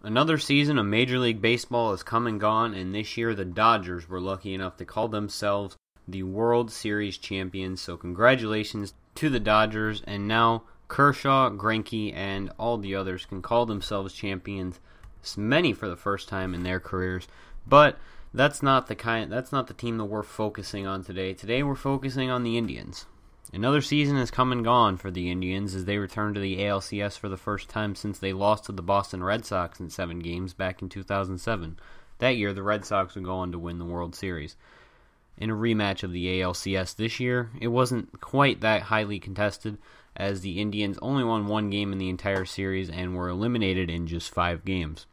Another season of Major League Baseball has come and gone, and this year the Dodgers were lucky enough to call themselves the World Series champions. So congratulations to the Dodgers, and now Kershaw, Greinke, and all the others can call themselves champions, many for the first time in their careers. But that's not the team that we're focusing on today. Today we're focusing on the Indians. Another season has come and gone for the Indians as they return to the ALCS for the first time since they lost to the Boston Red Sox in 7 games back in 2007. That year, the Red Sox would go on to win the World Series. In a rematch of the ALCS this year, it wasn't quite that highly contested as the Indians only won 1 game in the entire series and were eliminated in just 5 games.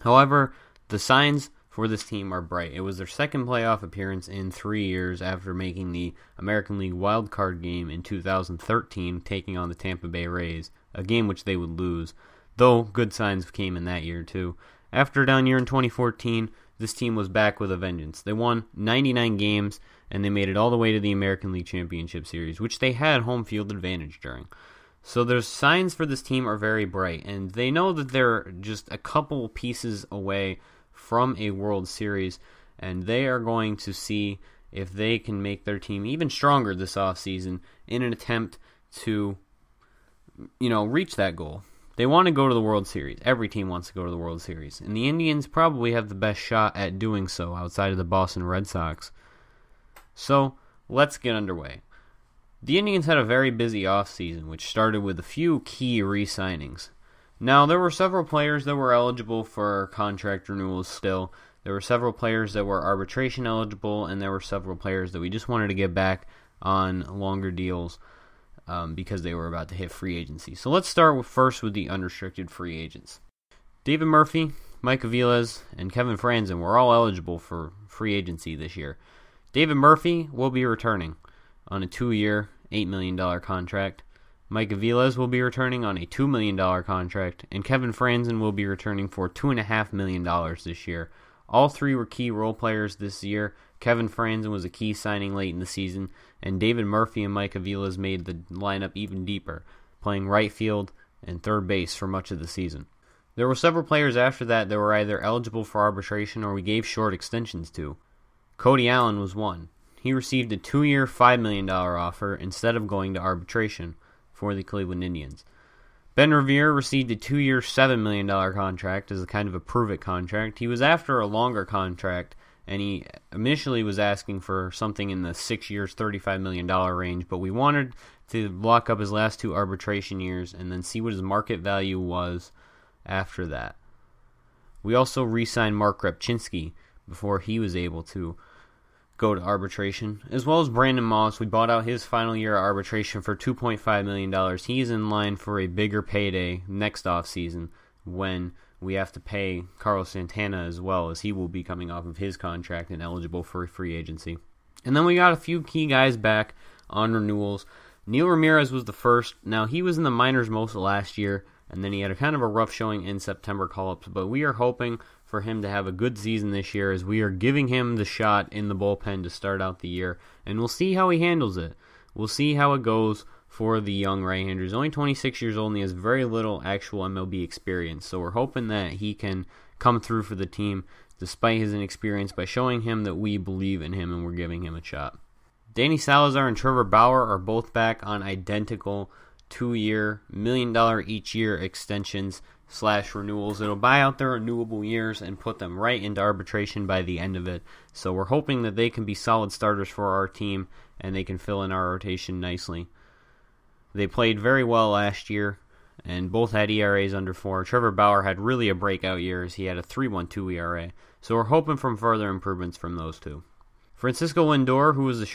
However, the signs for this team are bright. It was their second playoff appearance in 3 years after making the American League Wild Card game in 2013, taking on the Tampa Bay Rays, a game which they would lose, though good signs came in that year too. After a down year in 2014, this team was back with a vengeance. They won 99 games, and they made it all the way to the American League Championship Series, which they had home field advantage during. So their signs for this team are very bright, and they know that they're just a couple pieces away from a World Series, and they are going to see if they can make their team even stronger this offseason in an attempt to, reach that goal. They want to go to the World Series. Every team wants to go to the World Series, and the Indians probably have the best shot at doing so outside of the Boston Red Sox. So, let's get underway. The Indians had a very busy offseason, which started with a few key re-signings. Now, there were several players that were eligible for contract renewals still. There were several players that were arbitration eligible, and there were several players that we just wanted to get back on longer deals because they were about to hit free agency. So let's start first with the unrestricted free agents. David Murphy, Mike Aviles, and Kevin Franzen were all eligible for free agency this year. David Murphy will be returning on a 2-year, $8 million contract. Mike Aviles will be returning on a $2 million contract, and Kevin Franzen will be returning for $2.5 million this year. All three were key role players this year. Kevin Franzen was a key signing late in the season, and David Murphy and Mike Aviles made the lineup even deeper, playing right field and third base for much of the season. There were several players after that were either eligible for arbitration or we gave short extensions to. Cody Allen was one. He received a 2-year, $5 million offer instead of going to arbitration for the Cleveland Indians. Ben Revere received a 2-year, $7 million contract as a kind of a prove-it contract. He was after a longer contract, and he initially was asking for something in the 6 years, $35 million range, but we wanted to lock up his last 2 arbitration years and then see what his market value was after that. We also re-signed Mark Repchinski before he was able to go to arbitration, as well as Brandon Moss. We bought out his final year of arbitration for $2.5 million. He's in line for a bigger payday next offseason when we have to pay Carlos Santana as well, as he will be coming off of his contract and eligible for free agency. And then we got a few key guys back on renewals. Neil Ramirez was the first. Now, he was in the minors most of last year, and then he had a kind of a rough showing in September call-ups, but we are hoping for him to have a good season this year as we are giving him the shot in the bullpen to start out the year, and we'll see how he handles it. We'll see how it goes for the young right-hander. He's only 26 years old and he has very little actual MLB experience, so we're hoping that he can come through for the team despite his inexperience by showing him that we believe in him and we're giving him a shot. Danny Salazar and Trevor Bauer are both back on identical 2-year, $1 million each year extensions / renewals. It'll buy out their renewable years and put them right into arbitration by the end of it. So we're hoping that they can be solid starters for our team and they can fill in our rotation nicely. They played very well last year and both had ERAs under 4. Trevor Bauer had really a breakout year as he had a 3.12 ERA. So we're hoping for further improvements from those two. Francisco Lindor, who was the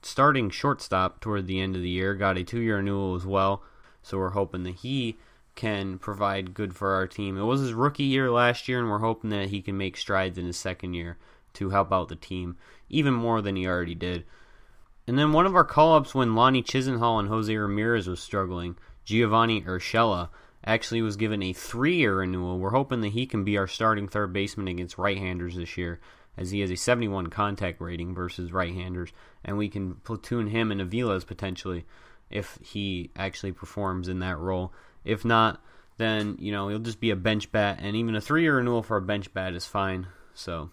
starting shortstop toward the end of the year, got a 2-year renewal as well. So we're hoping that he can provide good for our team. It was his rookie year last year, and we're hoping that he can make strides in his second year to help out the team even more than he already did. And then one of our call-ups when Lonnie Chisenhall and Jose Ramirez was struggling, Giovanni Urshela, actually was given a 3-year renewal. We're hoping that he can be our starting third baseman against right-handers this year, as he has a 71 contact rating versus right-handers, and we can platoon him and Aviles potentially if he actually performs in that role. If not, then, he'll just be a bench bat, and even a 3-year renewal for a bench bat is fine. So,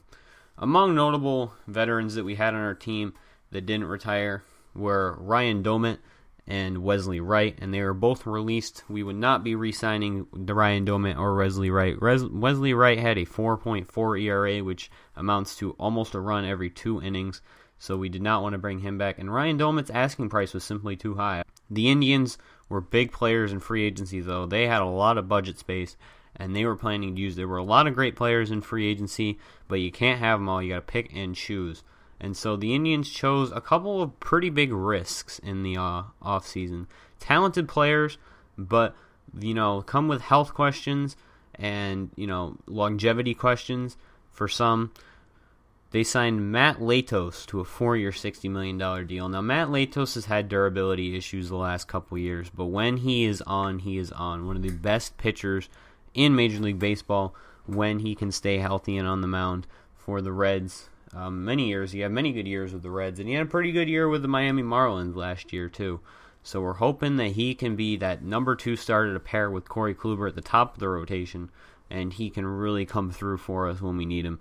among notable veterans that we had on our team that didn't retire were Ryan Domit and Wesley Wright, and they were both released. We would not be re-signing the Ryan Domit or Wesley Wright. Wesley Wright had a 4.4 ERA, which amounts to almost a run every 2 innings, so we did not want to bring him back. And Ryan Domit's asking price was simply too high. The Indians were big players in free agency, though. They had a lot of budget space, and they were planning to use. There were a lot of great players in free agency, but you can't have them all. You got to pick and choose. And so the Indians chose a couple of pretty big risks in the offseason. Talented players, but, come with health questions and, longevity questions for some. They signed Matt Latos to a 4-year, $60 million deal. Now, Matt Latos has had durability issues the last couple years, but when he is on, he is on. One of the best pitchers in Major League Baseball when he can stay healthy and on the mound for the Reds. Many years. He had many good years with the Reds, and he had a pretty good year with the Miami Marlins last year, too. So we're hoping that he can be that number 2 starter to pair with Corey Kluber at the top of the rotation, and he can really come through for us when we need him.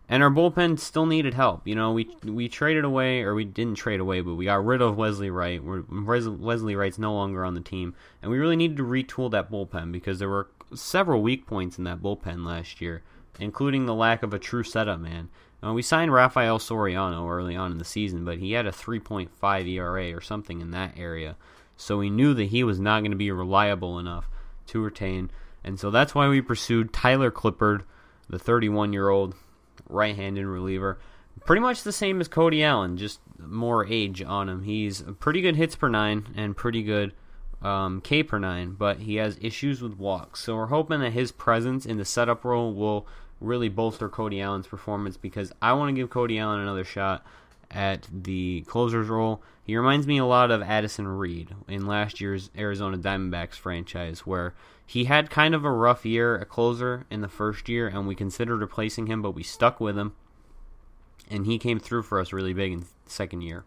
And our bullpen still needed help. We traded away, or we didn't trade away, but we got rid of Wesley Wright. Wesley Wright's no longer on the team, and we really needed to retool that bullpen because there were several weak points in that bullpen last year, including the lack of a true setup man. We signed Rafael Soriano early on in the season, but he had a 3.5 ERA or something in that area. So we knew that he was not going to be reliable enough to retain. And so that's why we pursued Tyler Clippard, the 31-year-old right-handed reliever. Pretty much the same as Cody Allen, just more age on him. He's pretty good hits per 9 and pretty good K per 9, but he has issues with walks. So we're hoping that his presence in the setup role will really bolster Cody Allen's performance because I want to give Cody Allen another shot at the closer's role. He reminds me a lot of Addison Reed in last year's Arizona Diamondbacks franchise where he had kind of a rough year, a closer in the first year, and we considered replacing him, but we stuck with him, and he came through for us really big in the second year.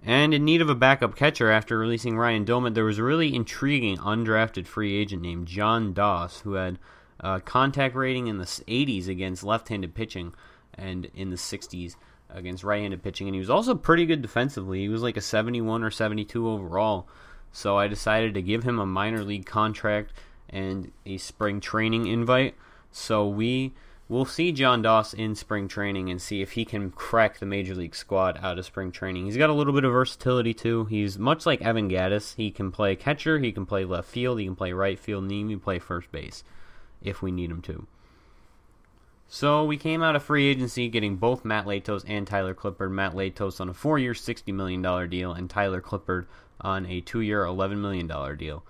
And in need of a backup catcher after releasing Ryan Domit, there was a really intriguing undrafted free agent named John Doss who had contact rating in the 80s against left-handed pitching and in the 60s against right-handed pitching. And he was also pretty good defensively. He was like a 71 or 72 overall. So I decided to give him a minor league contract and a spring training invite. So we will see John Doss in spring training and see if he can crack the Major League squad out of spring training. He's got a little bit of versatility too. He's much like Evan Gattis. He can play catcher, he can play left field, he can play right field, and he can play first base if we need him to. So we came out of free agency getting both Matt Latos and Tyler Clippard. Matt Latos on a 4-year, $60 million deal, and Tyler Clippard on a 2-year, $11 million deal.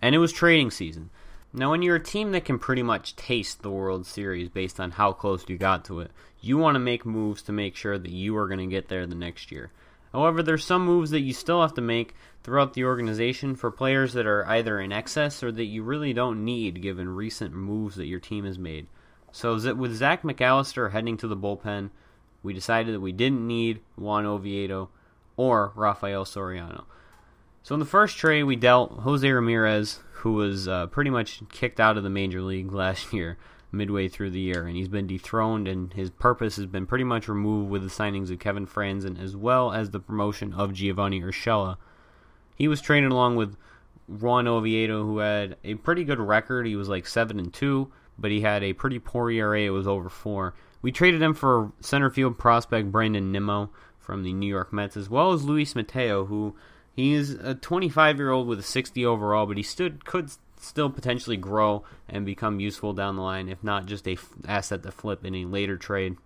And it was trading season. Now, when you're a team that can pretty much taste the World Series based on how close you got to it, you want to make moves to make sure that you are going to get there the next year. However, there's some moves that you still have to make throughout the organization for players that are either in excess or that you really don't need given recent moves that your team has made. So with Zach McAllister heading to the bullpen, we decided that we didn't need Juan Oviedo or Rafael Soriano. So in the first trade, we dealt Jose Ramirez, who was pretty much kicked out of the Major League last year, midway through the year, and he's been dethroned, and his purpose has been pretty much removed with the signings of Kevin Franzen, as well as the promotion of Giovanni Urshela. He was traded along with Juan Oviedo, who had a pretty good record. He was like 7-2, but he had a pretty poor ERA. It was over 4. We traded him for center field prospect Brandon Nimmo from the New York Mets, as well as Luis Mateo, who he is a 25-year-old with a 60 overall, but he could still potentially grow and become useful down the line, if not just a asset to flip in a later trade.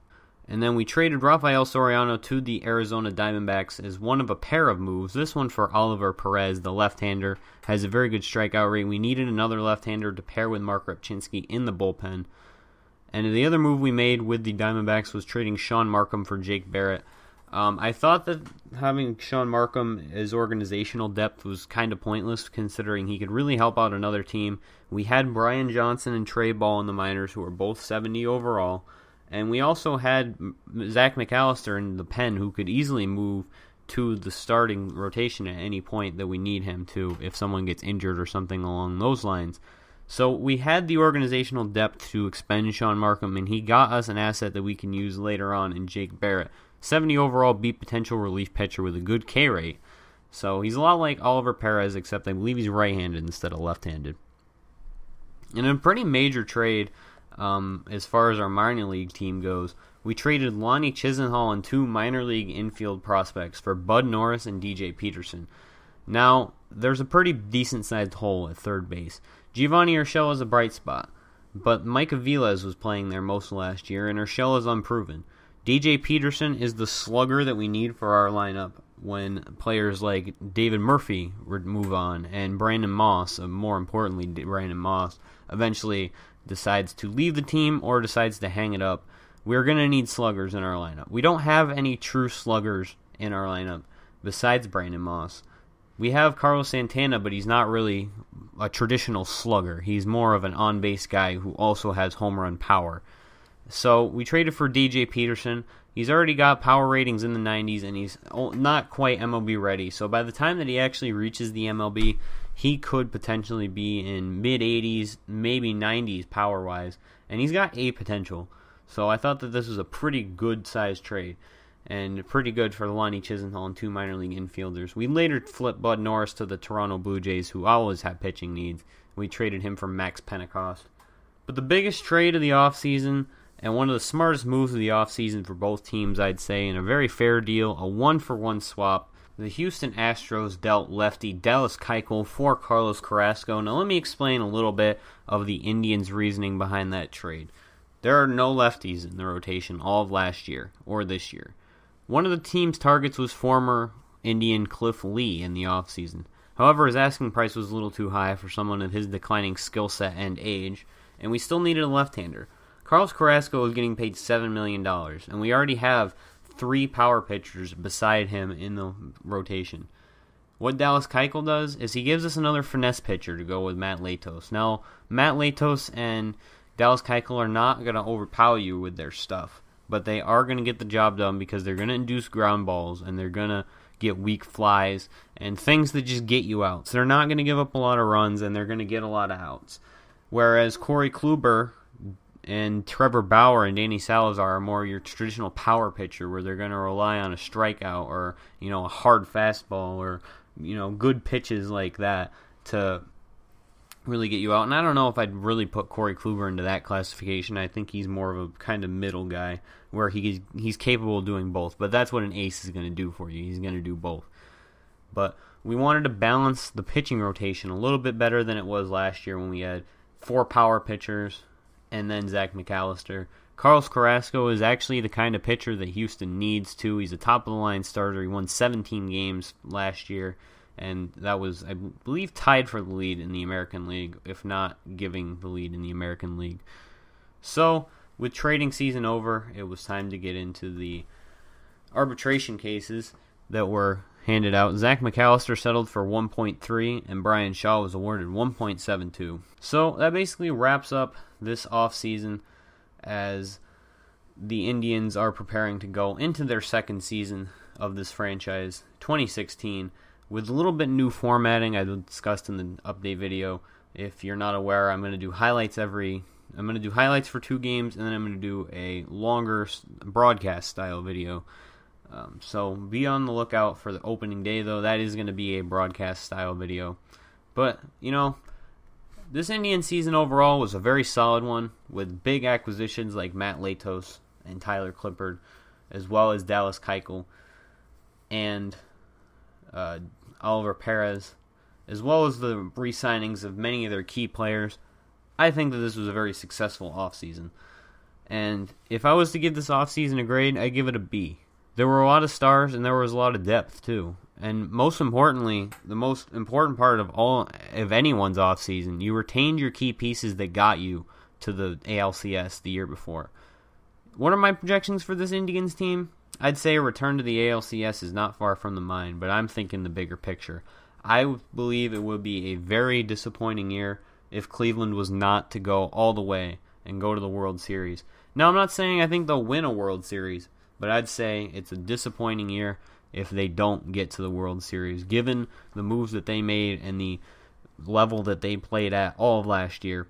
And then we traded Rafael Soriano to the Arizona Diamondbacks as one of a pair of moves. This one for Oliver Perez, the left-hander, has a very good strikeout rate. We needed another left-hander to pair with Mark Repchinski in the bullpen. And the other move we made with the Diamondbacks was trading Sean Markham for Jake Barrett. I thought that having Sean Markham as organizational depth was kind of pointless, considering he could really help out another team. We had Brian Johnson and Trey Ball in the minors, who were both 70 overall. And we also had Zach McAllister in the pen, who could easily move to the starting rotation at any point that we need him to, if someone gets injured or something along those lines. So we had the organizational depth to expend Sean Markham, and he got us an asset that we can use later on in Jake Barrett. 70 overall, beat potential relief pitcher with a good K rate. So he's a lot like Oliver Perez, except I believe he's right-handed instead of left-handed. In a pretty major trade, as far as our minor league team goes, we traded Lonnie Chisenhall and 2 minor league infield prospects for Bud Norris and DJ Peterson. Now, there's a pretty decent-sized hole at third base. Giovanni Urshela is a bright spot, but Mike Aviles was playing there most of last year, and Urshela is unproven. DJ Peterson is the slugger that we need for our lineup when players like David Murphy move on, and Brandon Moss, more importantly Brandon Moss, eventually decides to leave the team or decides to hang it up. We're going to need sluggers in our lineup. We don't have any true sluggers in our lineup besides Brandon Moss. We have Carlos Santana, but he's not really a traditional slugger. He's more of an on-base guy who also has home run power. So we traded for DJ Peterson. He's already got power ratings in the 90s, and he's not quite MLB ready. So by the time that he actually reaches the MLB, he could potentially be in mid-80s, maybe 90s power-wise, and he's got A potential. So I thought that this was a pretty good-sized trade, and pretty good for Lonnie Chisenhall and 2 minor league infielders. We later flipped Bud Norris to the Toronto Blue Jays, who always have pitching needs. We traded him for Max Pentecost. But the biggest trade of the offseason, and one of the smartest moves of the offseason for both teams, I'd say, and a very fair deal, a 1-for-1 swap. The Houston Astros dealt lefty Dallas Keuchel for Carlos Carrasco. Now let me explain a little bit of the Indians' reasoning behind that trade. There are no lefties in the rotation all of last year or this year. One of the team's targets was former Indian Cliff Lee in the offseason. However, his asking price was a little too high for someone of his declining skill set and age, and we still needed a left-hander. Carlos Carrasco is getting paid $7 million, and we already have 3 power pitchers beside him in the rotation. What Dallas Keuchel does is he gives us another finesse pitcher to go with Matt Latos. Now, Matt Latos and Dallas Keuchel are not going to overpower you with their stuff, but they are going to get the job done because they're going to induce ground balls, and they're going to get weak flies and things that just get you out. So they're not going to give up a lot of runs, and they're going to get a lot of outs. Whereas Corey Kluber and Trevor Bauer and Danny Salazar are more your traditional power pitcher, where they're going to rely on a strikeout or, a hard fastball or, good pitches like that to really get you out. And I don't know if I'd really put Corey Kluber into that classification. I think he's more of a kind of middle guy where he's capable of doing both. But that's what an ace is going to do for you. He's going to do both. But we wanted to balance the pitching rotation a little bit better than it was last year when we had 4 power pitchers and then Zach McAllister. Carlos Carrasco is actually the kind of pitcher that Houston needs too. He's a top-of-the-line starter. He won 17 games last year, and that was, I believe, tied for the lead in the American League, if not giving the lead in the American League. So, with trading season over, it was time to get into the arbitration cases that were handed out. Zach McAllister settled for 1.3, and Brian Shaw was awarded 1.72. So that basically wraps up this offseason as the Indians are preparing to go into their second season of this franchise, 2016, with a little bit new formatting I discussed in the update video. If you're not aware, I'm going to do highlights for 2 games, and then I'm going to do a longer broadcast style video. So be on the lookout for the opening day, though. That is going to be a broadcast style video. But, this Indian season overall was a very solid one with big acquisitions like Matt Latos and Tyler Clippard, as well as Dallas Keuchel and Oliver Perez, as well as the re-signings of many of their key players. I think that this was a very successful offseason. And if I was to give this offseason a grade, I'd give it a B. There were a lot of stars, and there was a lot of depth, too. And most importantly, the most important part of anyone's offseason, you retained your key pieces that got you to the ALCS the year before. What are my projections for this Indians team? I'd say a return to the ALCS is not far from the mine, but I'm thinking the bigger picture. I believe it would be a very disappointing year if Cleveland was not to go all the way and go to the World Series. Now, I'm not saying I think they'll win a World Series, but I'd say it's a disappointing year if they don't get to the World Series, given the moves that they made and the level that they played at all of last year.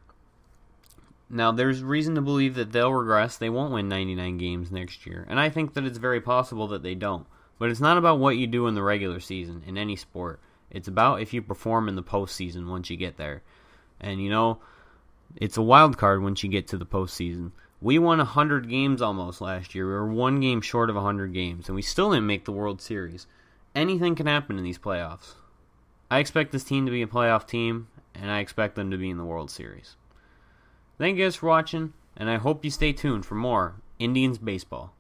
Now, there's reason to believe that they'll regress. They won't win 99 games next year. And I think that it's very possible that they don't. But it's not about what you do in the regular season in any sport. It's about if you perform in the postseason once you get there. And, it's a wild card once you get to the postseason. We won 100 games almost last year. We were one game short of 100 games. And we still didn't make the World Series. Anything can happen in these playoffs. I expect this team to be a playoff team. And I expect them to be in the World Series. Thank you guys for watching, and I hope you stay tuned for more Indians baseball.